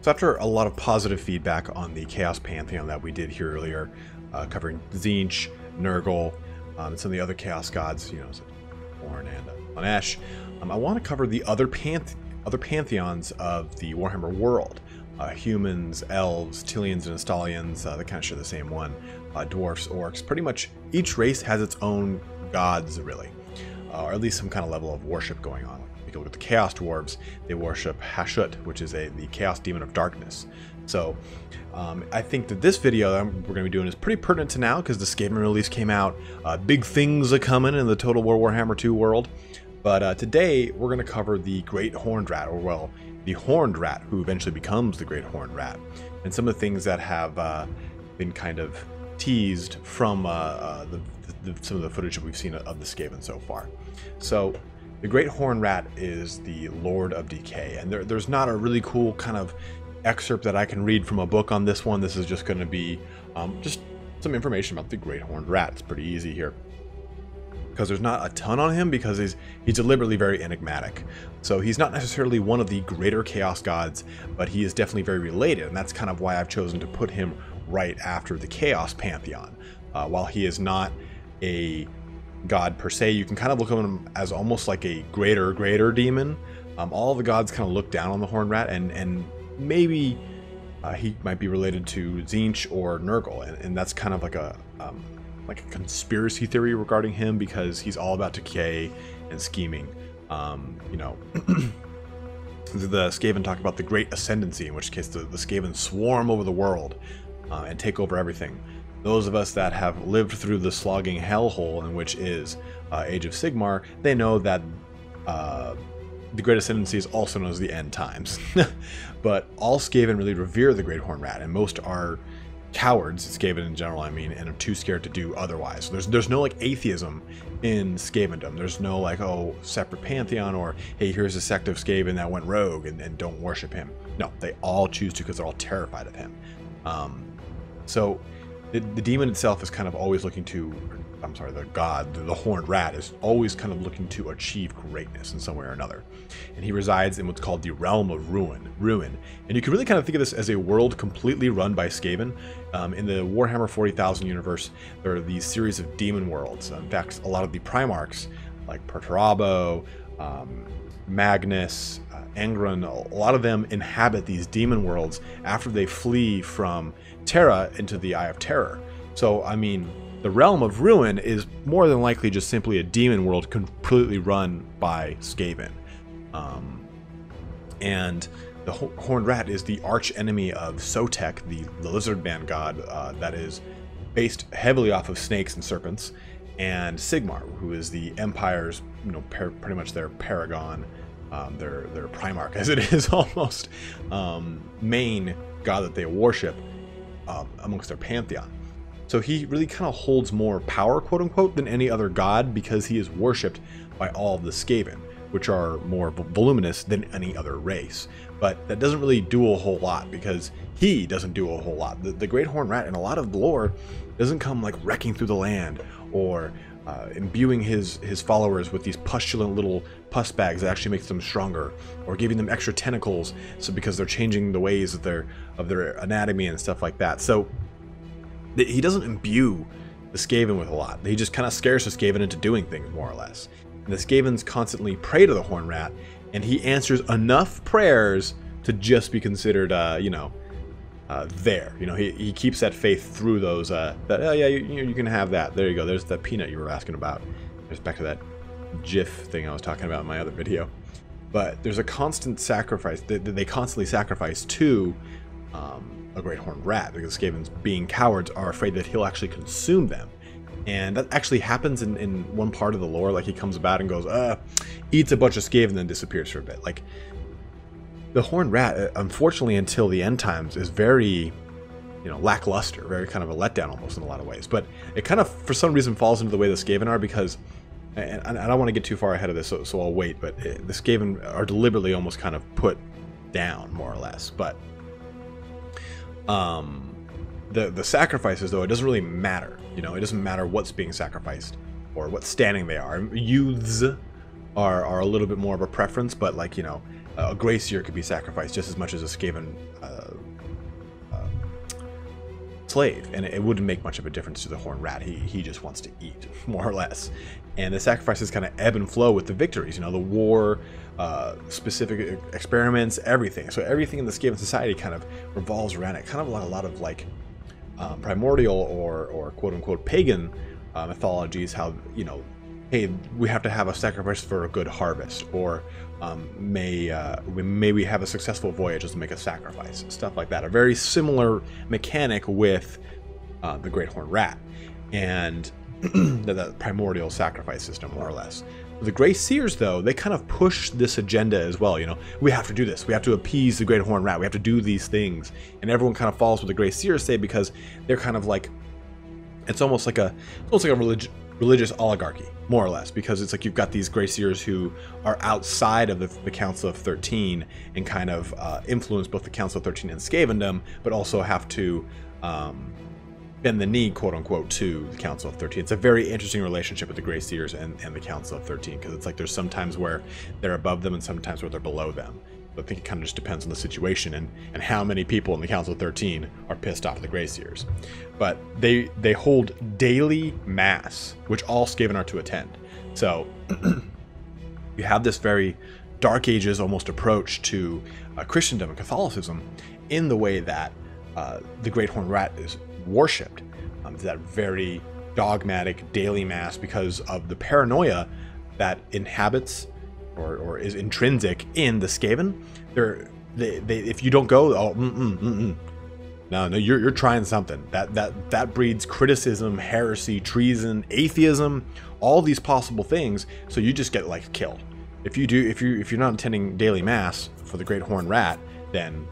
So after a lot of positive feedback on the Chaos Pantheon that we did here earlier, covering Tzeentch, Nurgle, and some of the other Chaos gods, such as Ornn and Slaanesh, I want to cover the other pantheons of the Warhammer world. Humans, elves, Tillians, and Astalians, they kind of share the same one. Dwarfs, orcs, pretty much each race has its own gods, really, or at least some kind of level of worship going on. If you look at the Chaos Dwarves, they worship Hashut, which is the Chaos Demon of Darkness. So I think that this video that we're going to be doing is pretty pertinent to now because the Skaven release came out. Big things are coming in the Total War Warhammer 2 world. But today we're going to cover the Great Horned Rat, or well, the Horned Rat, who eventually becomes the Great Horned Rat, and some of the things that have been kind of teased from some of the footage that we've seen of the Skaven so far. So the Great Horned Rat is the Lord of Decay, and there's not a really cool kind of excerpt that I can read from a book on this one. This is just going to be just some information about the Great Horned Rat. It's pretty easy here, because there's not a ton on him because he's deliberately very enigmatic. So he's not necessarily one of the greater chaos gods, but he is definitely very related, and that's kind of why I've chosen to put him right after the Chaos Pantheon. While he is not a god per se, you can kind of look at him as almost like a greater demon. All the gods kind of look down on the Horned Rat, and maybe he might be related to Tzeentch or Nurgle, and that's kind of like a conspiracy theory regarding him, because he's all about decay and scheming. The Skaven talk about the Great Ascendancy, in which case the Skaven swarm over the world and take over everything. Those of us that have lived through the slogging hellhole in which is Age of Sigmar, they know that the Great Ascendancy is also known as the End Times. But all Skaven really revere the Great Horned Rat, and most are cowards, Skaven in general, I mean, and are too scared to do otherwise. There's no like atheism in Skavendom. There's no like, oh, separate pantheon, or hey, here's a sect of Skaven that went rogue and don't worship him. No, they all choose to because they're all terrified of him. So the demon itself is kind of always looking to, the god, the Horned Rat, is always kind of looking to achieve greatness in some way or another. And he resides in what's called the Realm of Ruin. And you can really kind of think of this as a world completely run by Skaven. In the Warhammer 40,000 universe, there are these series of demon worlds. In fact, a lot of the Primarchs, like Perturabo, Magnus, Angron, a lot of them inhabit these demon worlds after they flee from Terra into the Eye of Terror. So, I mean, the Realm of Ruin is more than likely just simply a demon world completely run by Skaven. And the Horned Rat is the arch enemy of Sotek, the lizard man god that is based heavily off of snakes and serpents, and Sigmar, who is the Empire's, pretty much their paragon, their Primarch, as it is almost, main god that they worship amongst their pantheon. So he really kind of holds more power, quote unquote, than any other god, because he is worshipped by all of the Skaven, which are more voluminous than any other race. But that doesn't really do a whole lot, because he doesn't do a whole lot. The Great Horned Rat in a lot of the lore doesn't come like wrecking through the land, or imbuing his followers with these pustulant little pus bags that actually makes them stronger, or giving them extra tentacles, so because they're changing the ways of their anatomy and stuff like that. So he doesn't imbue the Skaven with a lot. He just kind of scares the Skaven into doing things, more or less. And the Skavens constantly pray to the Horned Rat, and he answers enough prayers to just be considered, there. He keeps that faith through those, oh yeah, you can have that. There you go. There's that peanut you were asking about. There's back to that GIF thing I was talking about in my other video. But there's a constant sacrifice. They constantly sacrifice to a Great Horned Rat, because Skavens, being cowards, are afraid that he'll actually consume them. And that actually happens in one part of the lore. Like, he comes about and goes, eats a bunch of Skaven and then disappears for a bit. Like, the Horned Rat, unfortunately, until the end times, is very, lackluster, very kind of a letdown almost in a lot of ways. But it kind of, for some reason, falls into the way the Skaven are, because, and I don't want to get too far ahead of this, so I'll wait, but the Skaven are deliberately almost kind of put down, more or less. But the sacrifices, though, it doesn't really matter. It doesn't matter what's being sacrificed or what standing they are. Youths are a little bit more of a preference, but like, a Grey Seer could be sacrificed just as much as a Skaven slave, and it wouldn't make much of a difference to the Horned Rat. He just wants to eat, more or less. And the sacrifices kind of ebb and flow with the victories, you know, the war, specific experiments, everything. So everything in the Skaven society kind of revolves around it, kind of like a lot of like primordial or quote-unquote pagan mythologies, how, you know, hey, we have to have a sacrifice for a good harvest, or may we have a successful voyage, let's make a sacrifice, stuff like that. A very similar mechanic with the Great Horned Rat and the primordial sacrifice system, more or less. The Grey Seers, though, they kind of push this agenda as well. You know, we have to do this. We have to appease the Great Horned Rat. We have to do these things. And everyone kind of follows what the Grey Seers say, because they're kind of like, it's almost like a religious oligarchy, more or less, because it's like you've got these Grey Seers who are outside of the Council of 13 and kind of influence both the Council of 13 and Skavendom, but also have to bend the knee, quote unquote, to the Council of 13. It's a very interesting relationship with the Grey Seers and the Council of 13, because it's like there's sometimes where they're above them and sometimes where they're below them. But I think it kind of just depends on the situation and how many people in the Council of 13 are pissed off at the Grey Seers. But they hold daily mass, which all Skaven are to attend. So you have this very Dark Ages almost approach to Christendom and Catholicism in the way that the Great Horned Rat is worshipped. That very dogmatic daily mass, because of the paranoia that inhabits or is intrinsic in the Skaven. If you don't go, no, you're trying something. That breeds criticism, heresy, treason, atheism, all these possible things. So you just get like killed. If you're not attending daily mass for the Great Horned Rat, then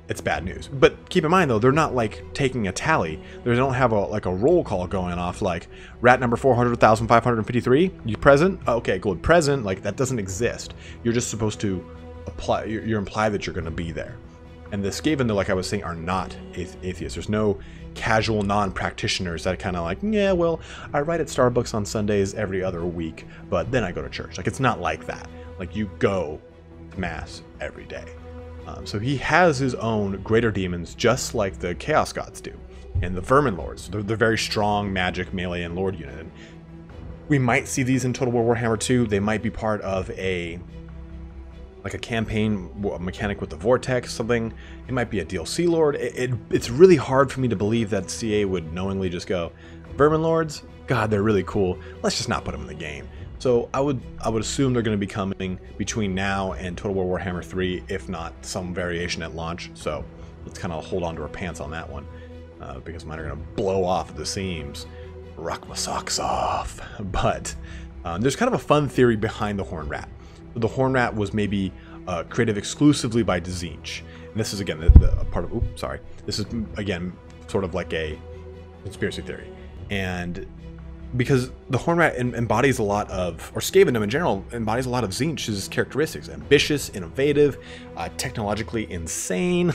it's bad news. But keep in mind, though, they're not like taking a tally. They don't have a roll call going off like rat number 400,553. You present? Okay, good. Present. Like, that doesn't exist. You're just supposed to apply. You're implied that you're going to be there. And the Skaven, though, like I was saying, are not atheists. There's no casual non-practitioners that kind of like, yeah, well, I write at Starbucks on Sundays every other week, but then I go to church. Like, it's not like that. Like, you go to mass every day. So he has his own greater demons, just like the Chaos Gods do, and the Verminlords. They're very strong magic melee and lord unit. And we might see these in Total War Warhammer 2. They might be part of a campaign mechanic with the Vortex, something. It might be a DLC lord. It's really hard for me to believe that CA would knowingly just go, Verminlords, God, they're really cool. Let's just not put them in the game. So I would assume they're going to be coming between now and Total War Warhammer 3, if not some variation at launch. So let's kind of hold on to our pants on that one, because mine are going to blow off at the seams. Rock my socks off. But there's kind of a fun theory behind the Horned Rat. The Horned Rat was maybe created exclusively by Tzeentch. And this is, again, a part of... Oops, sorry. This is, again, sort of like a conspiracy theory. And because the Horned Rat embodies a lot of, or Skavendom in general, embodies a lot of Tzeentch's characteristics. Ambitious, innovative, technologically insane,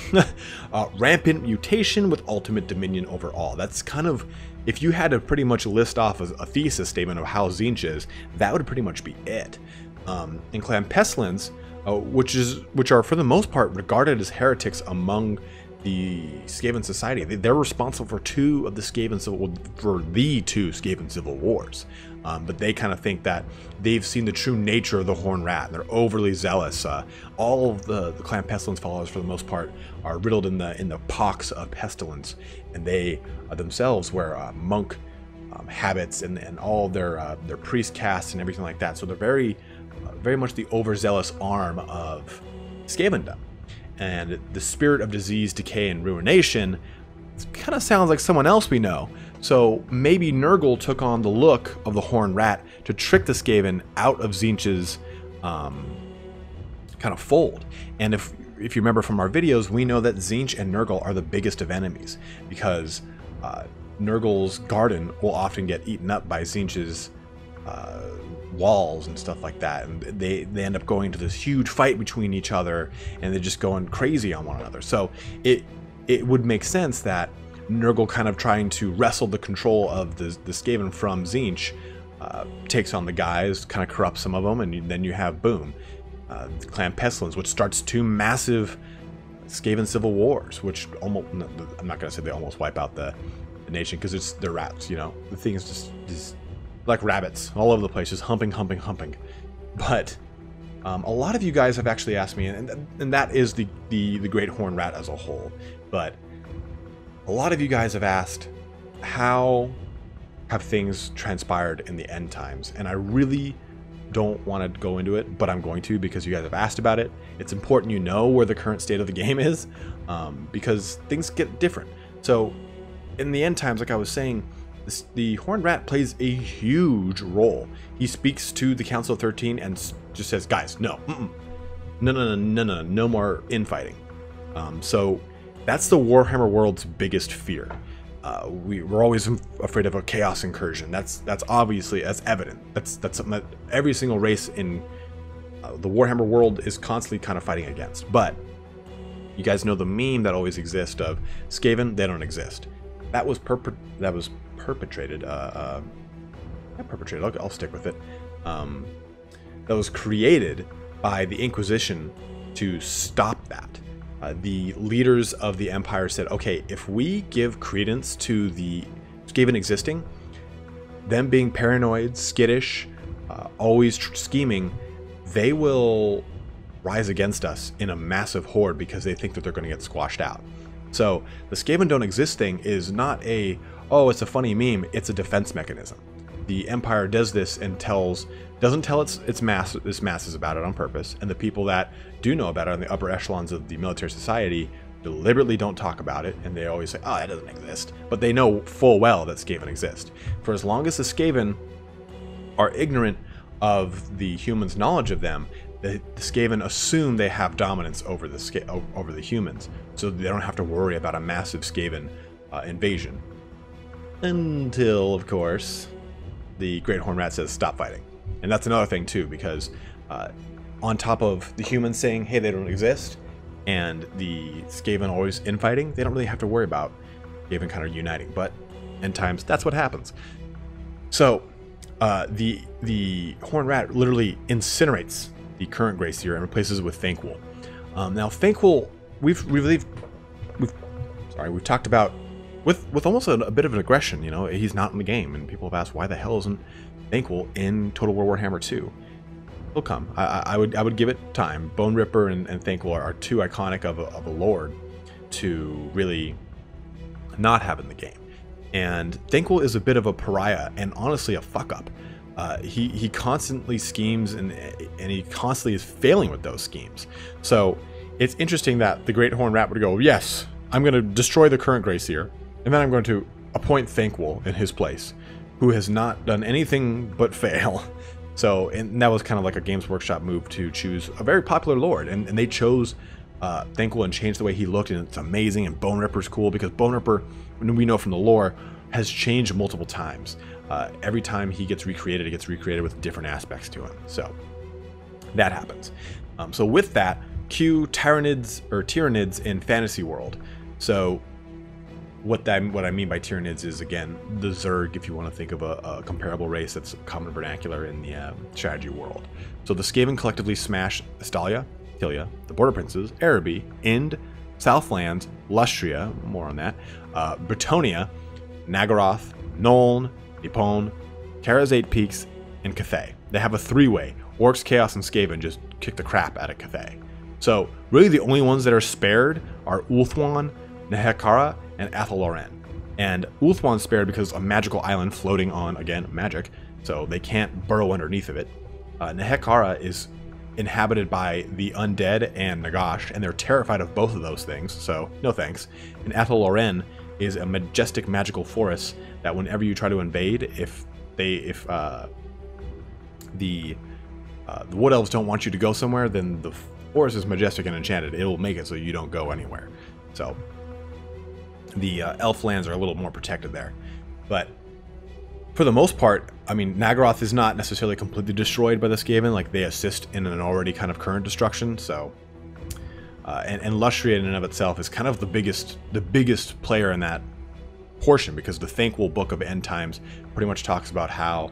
rampant mutation with ultimate dominion over all. That's kind of, if you had to pretty much list off a thesis statement of how Tzeentch is, that would pretty much be it. In Clan Pestilence, which are for the most part regarded as heretics among the Skaven society. They're responsible for the two Skaven civil wars, but they kind of think that they've seen the true nature of the Horned Rat. And they're overly zealous. All of the Clan Pestilence followers, for the most part, are riddled in the pox of pestilence, and they themselves wear monk habits and all their priest castes and everything like that. So they're very much the overzealous arm of Skavendom. And the spirit of disease, decay, and ruination kind of sounds like someone else we know. So maybe Nurgle took on the look of the Horned Rat to trick the Skaven out of Tzeentch's kind of fold. And if you remember from our videos, we know that Tzeentch and Nurgle are the biggest of enemies, because Nurgle's garden will often get eaten up by Tzeentch's walls and stuff like that, and they end up going to this huge fight between each other, and they're just going crazy on one another. So it would make sense that Nurgle, kind of trying to wrestle the control of the Skaven from Tzeentch, takes on the guys, kind of corrupts some of them, and then you have boom, Clan Pestilence, which starts 2 massive Skaven civil wars, which almost, I'm not going to say they almost wipe out the nation, because they're rats, you know. The thing is just like rabbits all over the place, just humping. But a lot of you guys have actually asked me, and that is the Great Horn Rat as a whole, but a lot of you guys have asked, how have things transpired in the end times? And I really don't want to go into it, but I'm going to, because you guys have asked about it. It's important you know where the current state of the game is, because things get different. So in the end times, like I was saying, the Horned Rat plays a huge role. He speaks to the Council of 13 and just says, guys, no more infighting. So that's the Warhammer world's biggest fear. We're always afraid of a chaos incursion. That's evident. That's something that every single race in the Warhammer world is constantly kind of fighting against. But you guys know the meme that always exists of Skaven, they don't exist. That was perpetrated. Not perpetrated. I'll stick with it. That was created by the Inquisition to stop that. The leaders of the Empire said, okay, if we give credence to the Skaven existing, them being paranoid, skittish, always scheming, they will rise against us in a massive horde because they think that they're going to get squashed out. So the Skaven don't exist thing is not a, oh, it's a funny meme, it's a defense mechanism. The Empire does this and doesn't tell its masses about it on purpose, and the people that do know about it on the upper echelons of the military society deliberately don't talk about it, and they always say, oh, that doesn't exist. But they know full well that Skaven exist. For as long as the Skaven are ignorant of the humans' knowledge of them, the Skaven assume they have dominance over the humans, so they don't have to worry about a massive Skaven invasion. Until, of course, the Great Horn Rat says, stop fighting. And that's another thing, too, because on top of the humans saying, hey, they don't exist, and the Skaven always infighting, they don't really have to worry about Skaven kind of uniting. But end times, that's what happens. So the Horn Rat literally incinerates the current Grey Seer and replaces it with Thanquol. Now, Thanquol, we've talked about with almost a bit of an aggression. You know, he's not in the game, and people have asked, why the hell isn't Thanquol in Total War Warhammer 2? He'll come. I would give it time. Bone Ripper and Thanquol are too iconic of a lord to really not have in the game. And Thanquol is a bit of a pariah and honestly a fuck up. He constantly schemes and he constantly is failing with those schemes. So it's interesting that the Great Horn Rat would go, yes, I'm going to destroy the current Grey Seer, and then I'm going to appoint Thanquol in his place, who has not done anything but fail. So, and that was kind of like a Games Workshop move to choose a very popular lord, and they chose Thanquol and changed the way he looked, and it's amazing. And Bone Ripper's cool because Bone Ripper, we know from the lore, has changed multiple times. Every time he gets recreated, it gets recreated with different aspects to him. So that happens. So with that, cue Tyranids in Fantasy World. So what I mean by Tyranids is, again, the Zerg, if you want to think of a comparable race that's common vernacular in the strategy world. So the Skaven collectively smash Estalia, Tilia, the Border Princes, Araby, Ind, Southlands, Lustria, more on that, Bretonia, Nagaroth, Nuln, Nippon, Kara's 8 Peaks, and Cathay. They have a three-way. Orcs, Chaos, and Skaven just kick the crap out of Cathay. So really the only ones that are spared are Ulthuan, Nehekara, and Athel-Loren. And Ulthuan's spared because a magical island floating on, again, magic, so they can't burrow underneath of it. Nehekara is inhabited by the undead and Nagash, and they're terrified of both of those things, so no thanks. And Athel-Loren is a majestic magical forest that whenever you try to invade, if the Wood Elves don't want you to go somewhere, then the forest is majestic and enchanted. It will make it so you don't go anywhere. So the elf lands are a little more protected there. But for the most part, I mean, Nagaroth is not necessarily completely destroyed by the Skaven. Like, they assist in an already kind of current destruction. So, and Lustria in and of itself is kind of the biggest player in that portion, because the Thanquol Book of End Times pretty much talks about how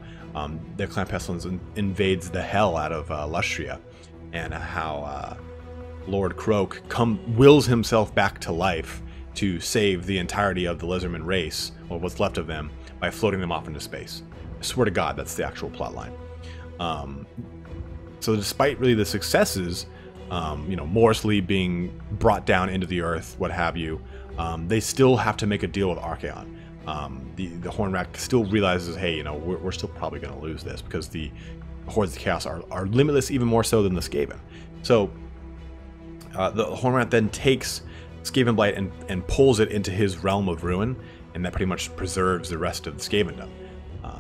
the Clan Pestilence invades the hell out of Lustria. and how Lord Croak wills himself back to life to save the entirety of the Lizardman race, or what's left of them, by floating them off into space. I swear to God, that's the actual plot line. So despite really the successes, you know, Morrisley being brought down into the earth, what have you, they still have to make a deal with Archaon. The Horned Rat still realizes, hey, you know, we're still probably going to lose this, because the Hordes of Chaos are limitless, even more so than the Skaven. So the Horned Rat then takes Skaven Blight and pulls it into his realm of ruin, and that pretty much preserves the rest of the Skavendom.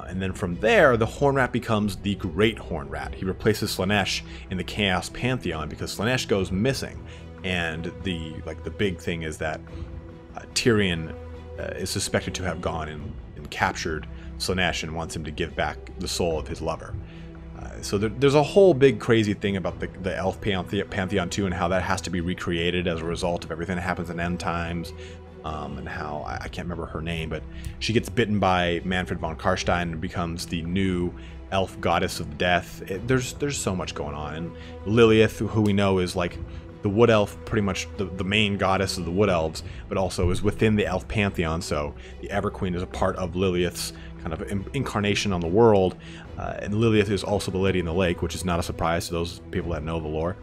And then from there, the Horned Rat becomes the Great Horned Rat. He replaces Slaanesh in the Chaos Pantheon because Slaanesh goes missing, and the big thing is that Tyrion is suspected to have gone and captured Slaanesh and wants him to give back the soul of his lover. So there's a whole big crazy thing about the Elf Pantheon too, and how that has to be recreated as a result of everything that happens in End Times. And how, I can't remember her name, but she gets bitten by Manfred von Karstein and becomes the new elf goddess of death. There's so much going on. And Lilith, who we know is like the wood elf, pretty much the main goddess of the wood elves, but also is within the elf pantheon. So the Everqueen is a part of Lilith's kind of incarnation on the world. And Lilith is also the Lady in the Lake, which is not a surprise to those people that know the lore.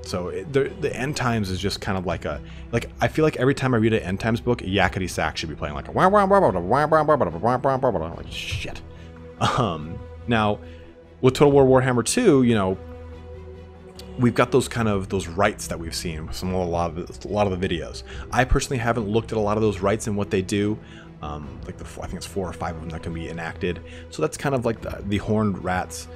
So the End Times is just kind of like I feel like every time I read an End Times book, Yakety Sax should be playing like a like shit. Now with Total War Warhammer 2, you know, we've got those rights that we've seen from a lot of the videos. I personally haven't looked at a lot of those rights and what they do. I think it's 4 or 5 of them that can be enacted. So that's kind of like the Horned Rat's,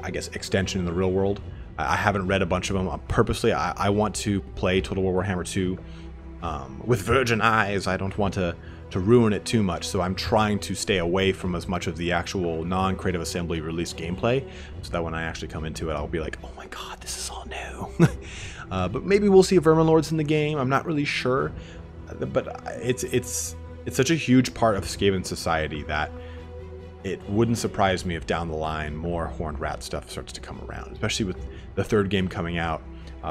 I guess, extension in the real world. I haven't read a bunch of them purposely. I want to play Total War Warhammer 2 with virgin eyes. I don't want to ruin it too much, so I'm trying to stay away from as much of the actual non-Creative Assembly released gameplay, so that when I actually come into it, I'll be like, oh my god, this is all new. But maybe we'll see Verminlords in the game. I'm not really sure, but it's such a huge part of Skaven society that it wouldn't surprise me if down the line more Horned Rat stuff starts to come around, especially with the third game coming out.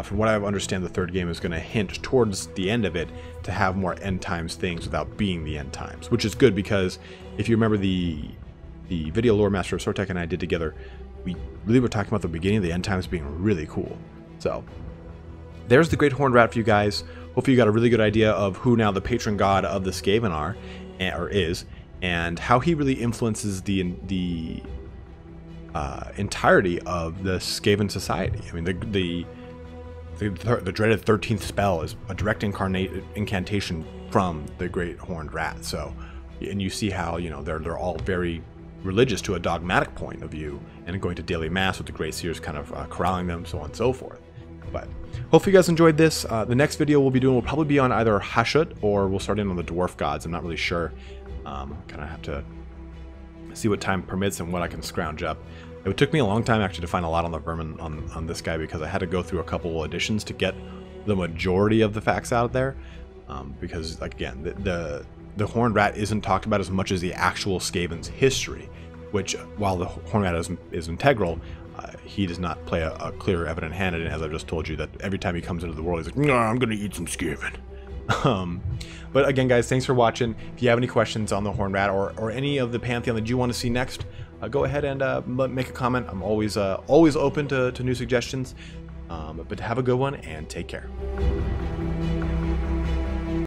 From what I understand, the third game is going to hint towards the end of it to have more End Times things without being the End Times, which is good, because if you remember the video Lore Master of Sortek and I did together, we really were talking about the beginning of the End Times being really cool. So there's the Great Horned Rat for you guys. Hopefully you got a really good idea of who now the patron god of the Skaven is, and how he really influences the entirety of the Skaven society. I mean, the dreaded 13th spell is a direct incantation from the Great Horned Rat. So, and you see how, you know, they're all very religious to a dogmatic point of view, and going to daily mass with the Great Seers kind of corralling them, so on and so forth. But hopefully you guys enjoyed this. The next video we'll be doing will probably be on either Hashut, or we'll start in on the Dwarf Gods. I'm not really sure. Kind of have to see what time permits and what I can scrounge up. It took me a long time actually to find a lot on the vermin on this guy, because I had to go through a couple editions to get the majority of the facts out there. Because, like, again, the Horned Rat isn't talked about as much as the actual Skaven's history, which, while the Horned Rat is integral, he does not play a clear, evident hand in it, as I've just told you, that every time he comes into the world, he's like, no, I'm going to eat some Skaven. But again, guys, thanks for watching. If you have any questions on the Horned Rat or any of the Pantheon that you want to see next, go ahead and make a comment. I'm always open to new suggestions. But have a good one, and take care.